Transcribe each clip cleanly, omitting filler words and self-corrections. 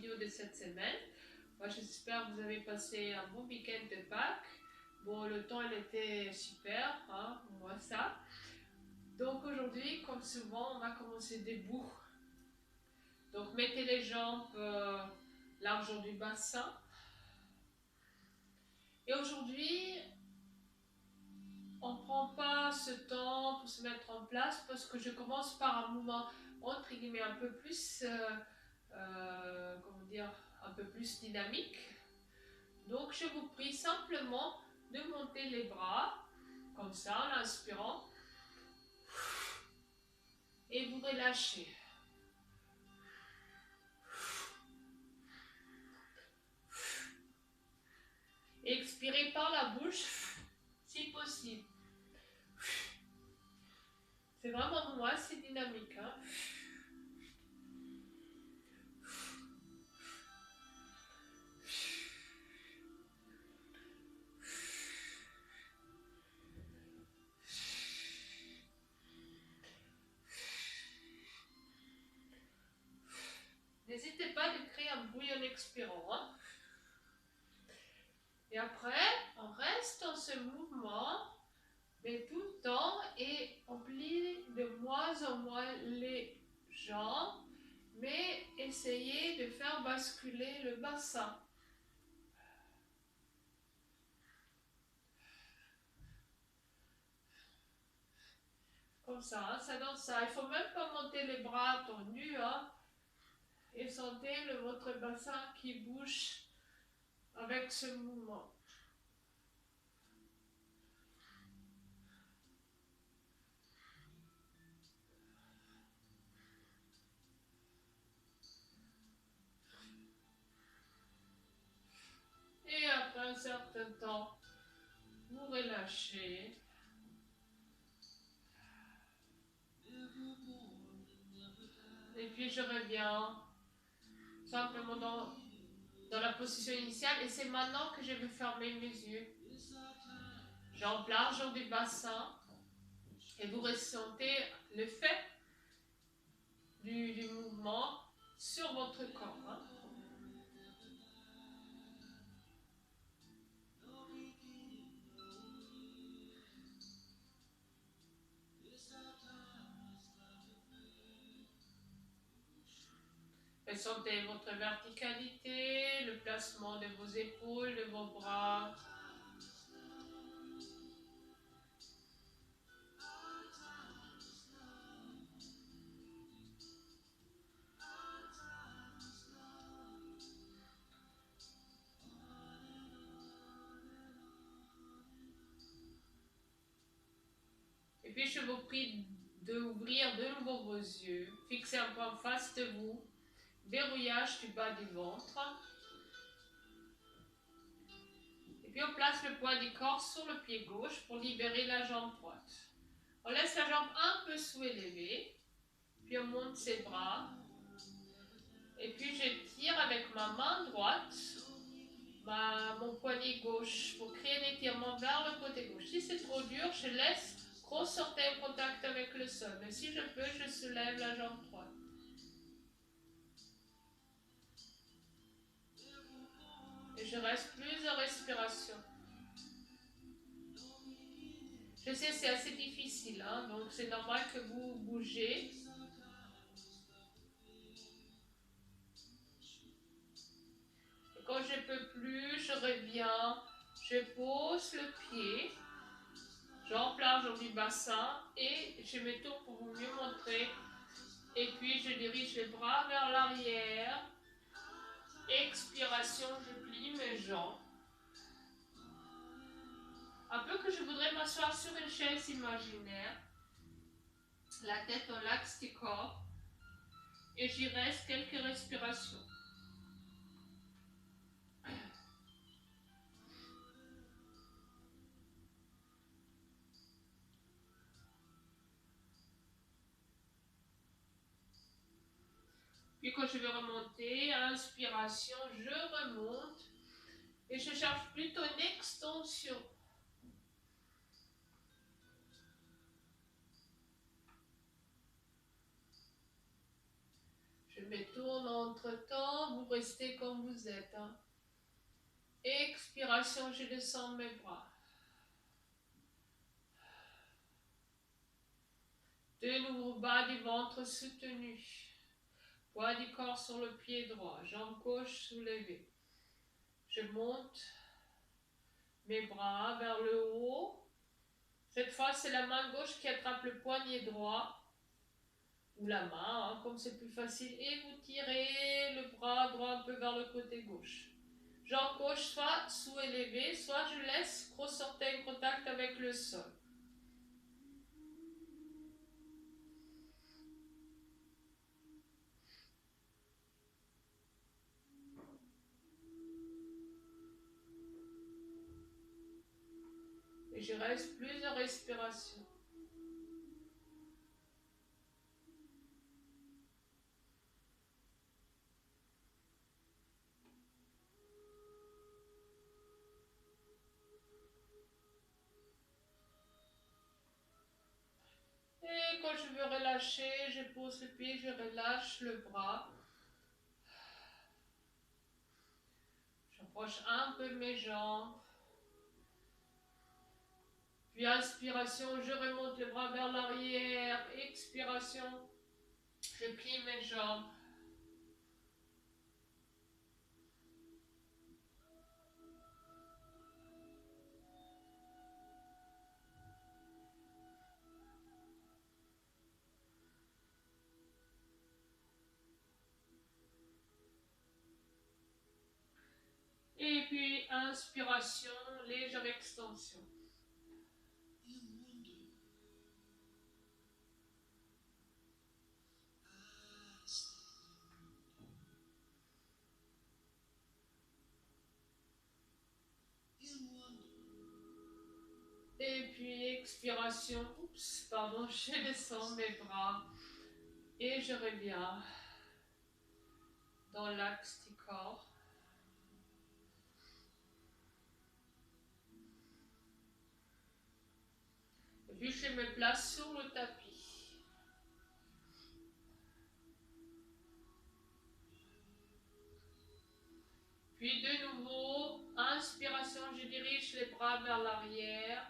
vidéo de cette semaine. Moi, j'espère que vous avez passé un bon week-end de Pâques. Bon, le temps, il était super, hein, moi ça. Donc aujourd'hui, comme souvent, on va commencer debout. Donc mettez les jambes largeur du bassin. Et aujourd'hui, on ne prend pas ce temps pour se mettre en place parce que je commence par un mouvement entre guillemets un peu plus, comment dire, un peu plus dynamique. Donc je vous prie simplement de monter les bras comme ça en inspirant et vous relâchez. Expirez par la bouche si possible. C'est vraiment moi, c'est dynamique. Hein. N'hésitez pas à créer un bruit en expirant. Hein. Et après, on reste dans ce mouvement, mais tout le temps, et on plie de moins en moins les jambes, mais essayez de faire basculer le bassin. Comme ça, hein, ça donne ça. Il ne faut même pas monter les bras tendus, hein, et sentez votre bassin qui bouge avec ce mouvement. Et après un certain temps, vous relâchez. Et puis je reviens simplement dans la position initiale. Et c'est maintenant que je vais fermer mes yeux. Jambes larges du bassin. Et vous ressentez l'effet du mouvement sur votre corps. Hein. Ressentez votre verticalité, le placement de vos épaules, de vos bras. Et puis je vous prie d'ouvrir de nouveau vos yeux. Fixez un point en face de vous. Verrouillage du bas du ventre. Et puis on place le poids du corps sur le pied gauche pour libérer la jambe droite. On laisse la jambe un peu sous-élevée. Puis on monte ses bras. Et puis je tire avec ma main droite mon poignet gauche pour créer un étirement vers le côté gauche. Si c'est trop dur, je laisse grosse orteil en contact avec le sol. Mais si je peux, je soulève la jambe droite. Et je reste plusieurs respirations. Je sais, c'est assez difficile, hein, donc c'est normal que vous bougez. Et quand je ne peux plus, je reviens, je pose le pied, jambe large du bassin et je me tourne pour vous mieux montrer. Et puis je dirige les bras vers l'arrière. Expiration, je plie mes jambes. Un peu que je voudrais m'asseoir sur une chaise imaginaire. La tête dans l'axe du corps. Et j'y reste quelques respirations. Puis quand je vais remonter, inspiration, je remonte. Et je cherche plutôt une extension. Je me tourne entre temps, vous restez comme vous êtes. Hein. Expiration, je descends mes bras. De nouveau, bas du ventre soutenu. Poids du corps sur le pied droit. Jambe gauche soulevée. Je monte mes bras vers le haut. Cette fois, c'est la main gauche qui attrape le poignet droit. Ou la main, hein, comme c'est plus facile. Et vous tirez le bras droit un peu vers le côté gauche. Jambe gauche soit sous-élevée, soit je laisse gros orteil en contact avec le sol. Et je reste plusieurs respirations. Et quand je veux relâcher, je pose le pied, je relâche le bras. J'approche un peu mes jambes. Puis inspiration, je remonte le bras vers l'arrière. Expiration, je plie mes jambes. Et puis inspiration, légère extension. Et puis expiration, oups, pardon, je descends mes bras et je reviens dans l'axe du corps. Et puis je me place sur le tapis. Puis de nouveau, inspiration, je dirige les bras vers l'arrière.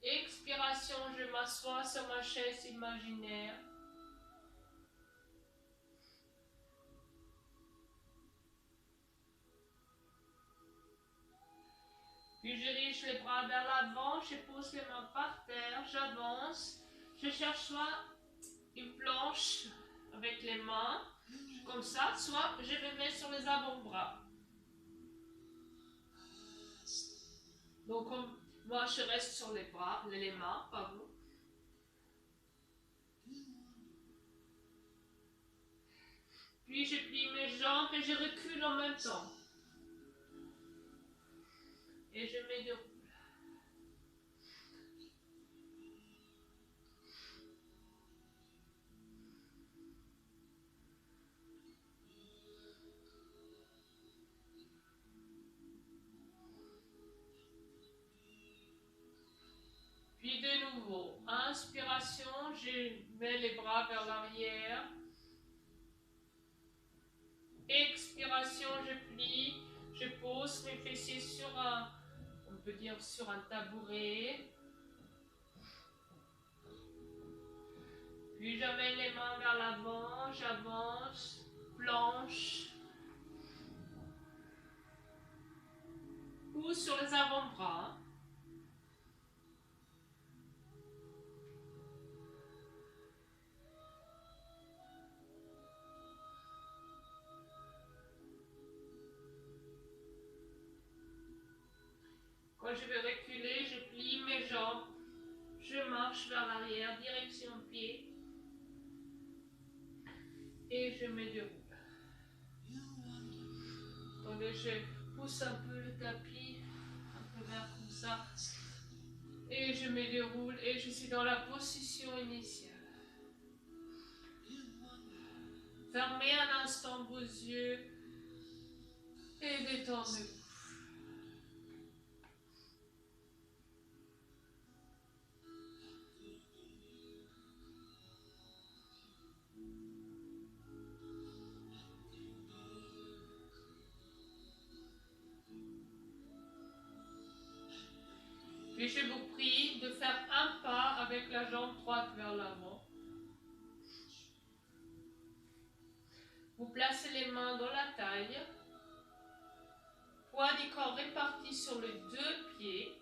Expiration, je m'assois sur ma chaise imaginaire. Puis je dirige les bras vers l'avant, je pose les mains par terre, j'avance. Je cherche soit une planche avec les mains, comme ça, soit je me mets sur les avant-bras. Donc comme moi je reste sur les bras, les mains, pas vous. Puis je plie mes jambes et je recule en même temps. Et je me déroule. Puis de nouveau, inspiration, je mets les bras vers l'arrière. Expiration, je plie, je pose mes fessiers sur un, on peut dire sur un tabouret. Puis j'amène les mains vers l'avant, j'avance, planche. Ou sur les avant-bras. Quand je vais reculer, je plie mes jambes. Je marche vers l'arrière, direction pied. Et je me déroule. Attendez, je pousse un peu le tapis, un peu vers comme ça. Et je me déroule et je suis dans la position initiale. Fermez un instant vos yeux et détendez-vous. avec la jambe droite vers l'avant. Vous placez les mains dans la taille. Poids du corps réparti sur les deux pieds.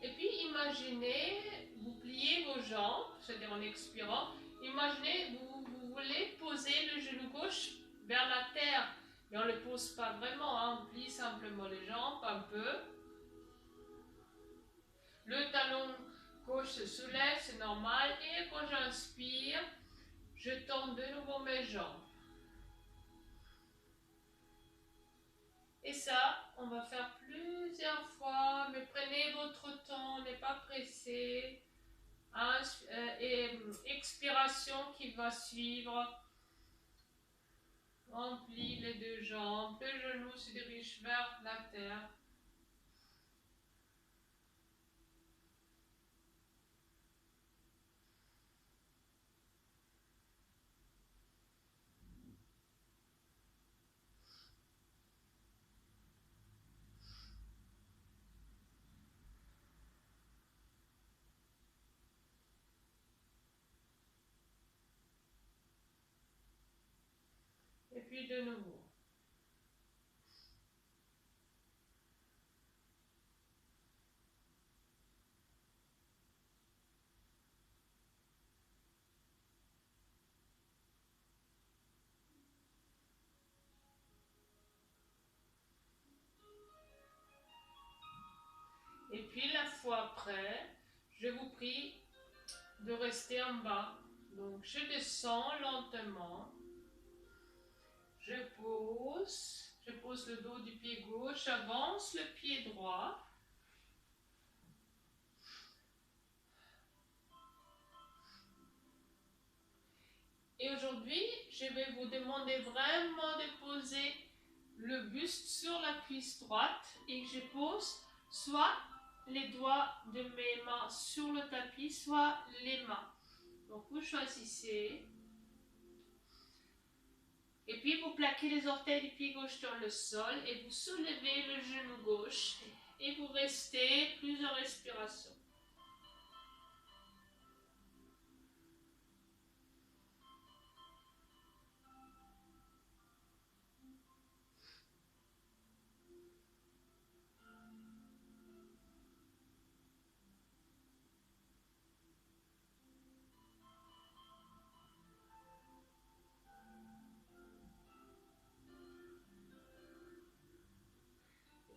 Et puis imaginez, vous pliez vos jambes, c'est-à-dire en expirant. Imaginez, vous voulez poser le genou gauche vers la terre. Mais on ne le pose pas vraiment, hein, on plie simplement les jambes un peu. Le talon gauche se soulève, c'est normal. Et quand j'inspire, je tourne de nouveau mes jambes. Et ça, on va faire plusieurs fois, mais prenez votre temps, n'est pas pressé. Et expiration qui va suivre. On plie les deux jambes, le genou se dirige vers la terre. Et puis de nouveau. Et puis la fois après, je vous prie de rester en bas. Donc je descends lentement. Je pose le dos du pied gauche, j'avance le pied droit. Et aujourd'hui, je vais vous demander vraiment de poser le buste sur la cuisse droite et je pose soit les doigts de mes mains sur le tapis, soit les mains. Donc vous choisissez. Et puis vous plaquez les orteils du pied gauche sur le sol et vous soulevez le genou gauche et vous restez plusieurs respirations.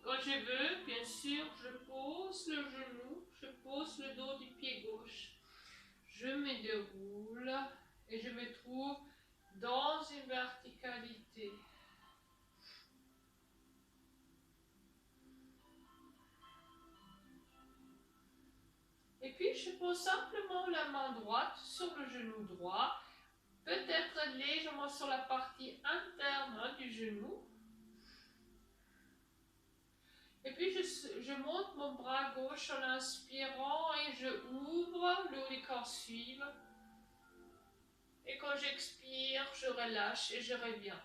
Quand je veux, bien sûr, je pose le genou, je pose le dos du pied gauche. Je me déroule et je me trouve dans une verticalité. Et puis je pose simplement la main droite sur le genou droit, peut-être légèrement sur la partie interne du genou. Et puis je monte mon bras gauche en inspirant et je ouvre, le haut du corps suive. Et quand j'expire, je relâche et je reviens.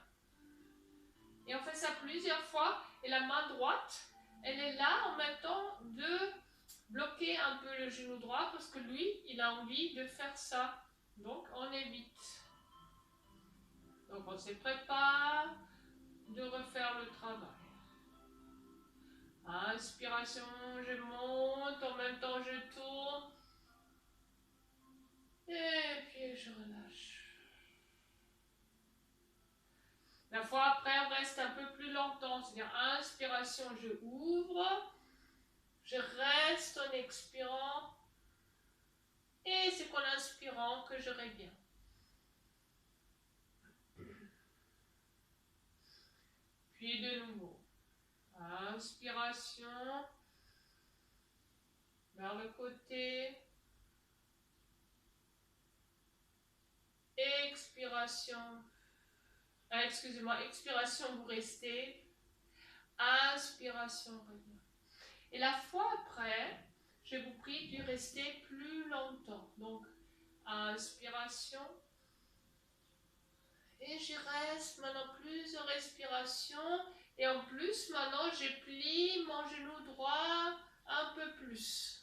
Et on fait ça plusieurs fois. Et la main droite, elle est là en même temps de bloquer un peu le genou droit parce que lui, il a envie de faire ça. Donc on évite. Donc on se prépare de refaire le travail. Inspiration, je monte, en même temps je tourne. Et puis je relâche. La fois après, on reste un peu plus longtemps. C'est-à-dire, inspiration, je ouvre. Je reste en expirant. Et c'est qu'en inspirant que je reviens. Puis de nouveau. Inspiration. Vers le côté. Expiration. Excusez-moi, expiration, vous restez. Inspiration, revient. Et la fois après, je vous prie de rester plus longtemps. Donc, inspiration. Et je reste maintenant plusieurs respirations. Et en plus, maintenant, je plie mon genou droit un peu plus.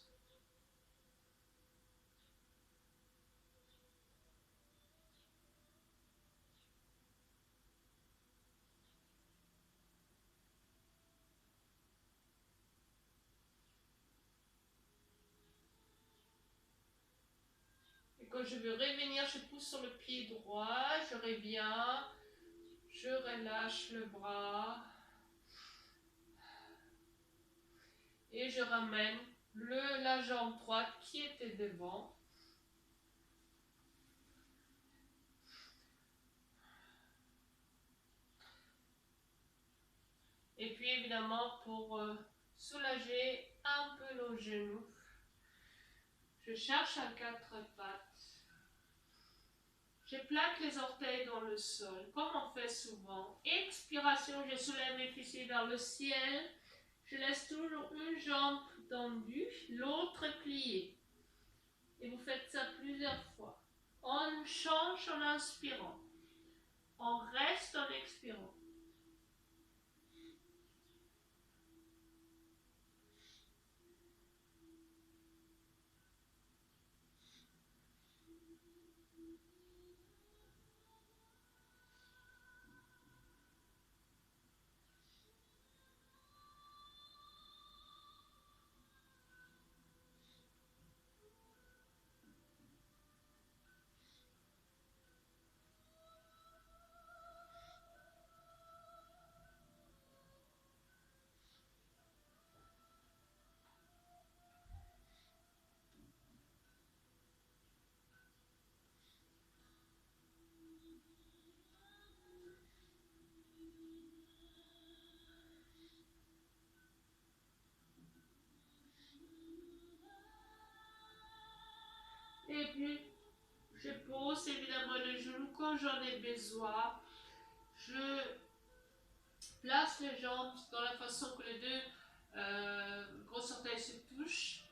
Et quand je veux revenir, je pousse sur le pied droit, je reviens, je relâche le bras et je ramène la jambe droite qui était devant. Et puis évidemment, pour soulager un peu nos genoux, je cherche à quatre pattes. Je plaque les orteils dans le sol, comme on fait souvent. Expiration, je soulève mes fessiers vers le ciel. Je laisse toujours une jambe tendue, l'autre pliée. Et vous faites ça plusieurs fois. On change en inspirant. On reste en expirant. Et puis, je pose évidemment le genou quand j'en ai besoin. Je place les jambes dans la façon que les deux gros orteils se touchent.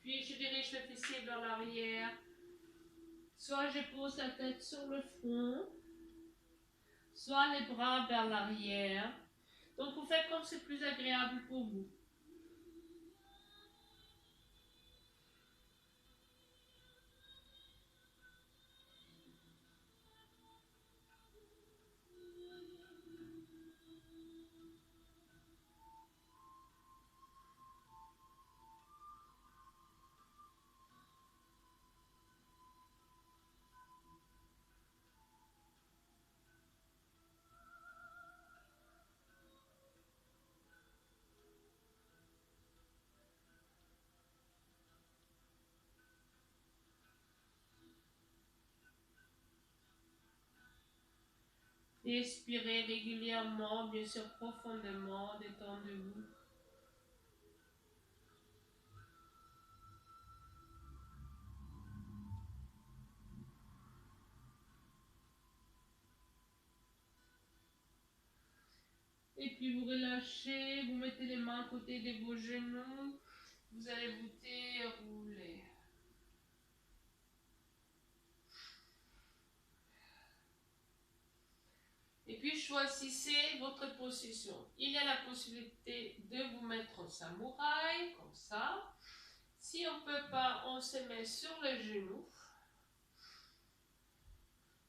Puis je dirige le fessier vers l'arrière. Soit je pose la tête sur le front, soit les bras vers l'arrière. Donc vous faites comme c'est plus agréable pour vous. Expirez régulièrement, bien sûr profondément, détendez-vous. Et puis vous relâchez, vous mettez les mains à côté de vos genoux, vous allez vous dérouler. Et puis choisissez votre position. Il y a la possibilité de vous mettre en samouraï, comme ça. Si on ne peut pas, on se met sur les genoux.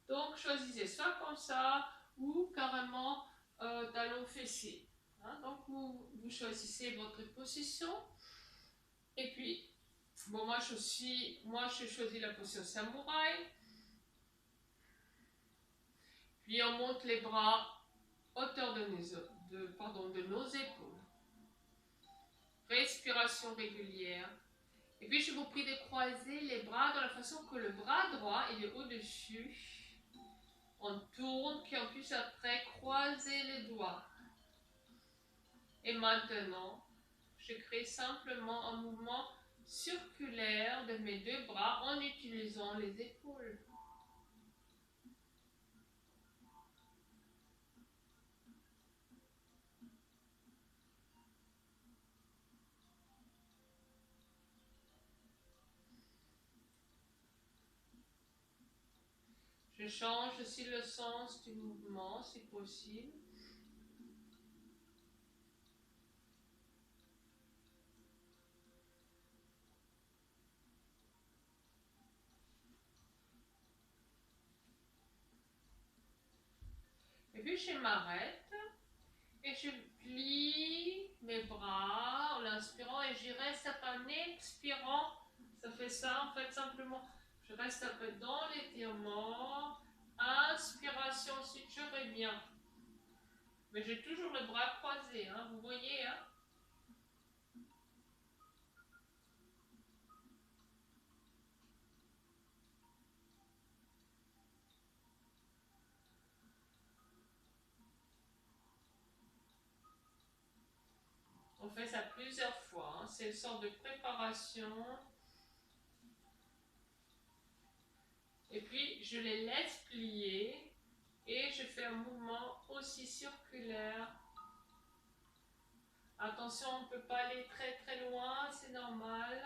Donc choisissez soit comme ça ou carrément talon fessier. Hein, donc vous choisissez votre position. Et puis, bon, moi je choisis la position samouraï. Puis on monte les bras hauteur de nos épaules. Respiration régulière. Et puis je vous prie de croiser les bras dans la façon que le bras droit il est au-dessus. On tourne, puis on puisse après croiser les doigts. Et maintenant, je crée simplement un mouvement circulaire de mes deux bras en utilisant les épaules. Je change aussi le sens du mouvement si possible. Et puis je m'arrête et je plie mes bras en inspirant et j'y reste en expirant. Ça fait ça en fait simplement. Je reste un peu dans l'étirement. Inspiration, ensuite je reviens. Mais j'ai toujours le bras croisé, hein, vous voyez, hein. On fait ça plusieurs fois, hein. C'est une sorte de préparation. Et puis je les laisse plier et je fais un mouvement aussi circulaire. Attention, on ne peut pas aller très très loin, c'est normal.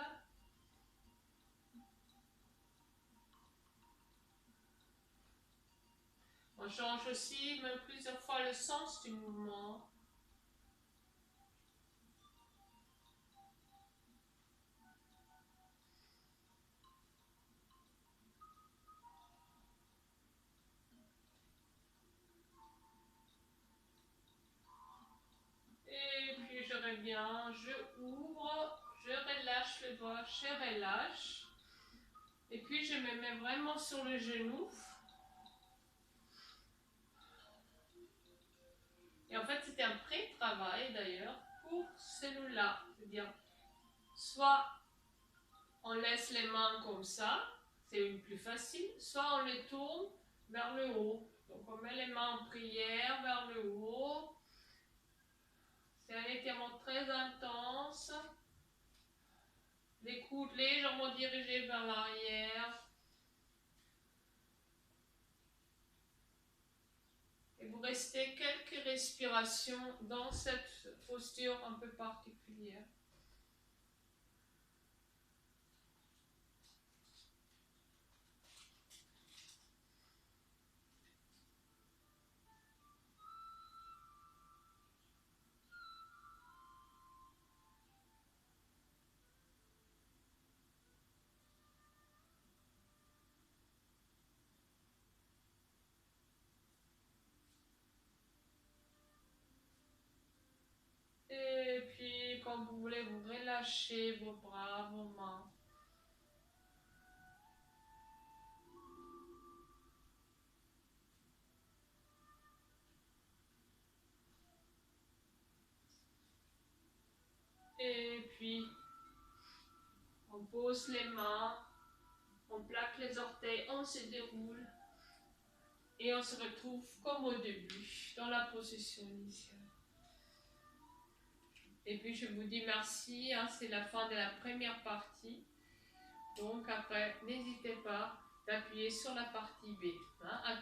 On change aussi même plusieurs fois le sens du mouvement. Et puis je reviens, je ouvre, je relâche le doigt, je relâche. Et puis je me mets vraiment sur le genou. Et en fait, c'était un pré-travail d'ailleurs pour celui-là. C'est-à-dire, soit on laisse les mains comme ça, c'est une plus facile, soit on les tourne vers le haut. Donc on met les mains en prière vers le haut. C'est un étirement très intense. Les coudes légèrement dirigés vers l'arrière. Et vous restez quelques respirations dans cette posture un peu particulière. Et puis, quand vous voulez, vous relâchez vos bras, vos mains. Et puis, on pose les mains, on plaque les orteils, on se déroule. Et on se retrouve comme au début, dans la position initiale. Et puis je vous dis merci, hein, c'est la fin de la première partie. Donc après, n'hésitez pas d'appuyer sur la partie B. Hein. À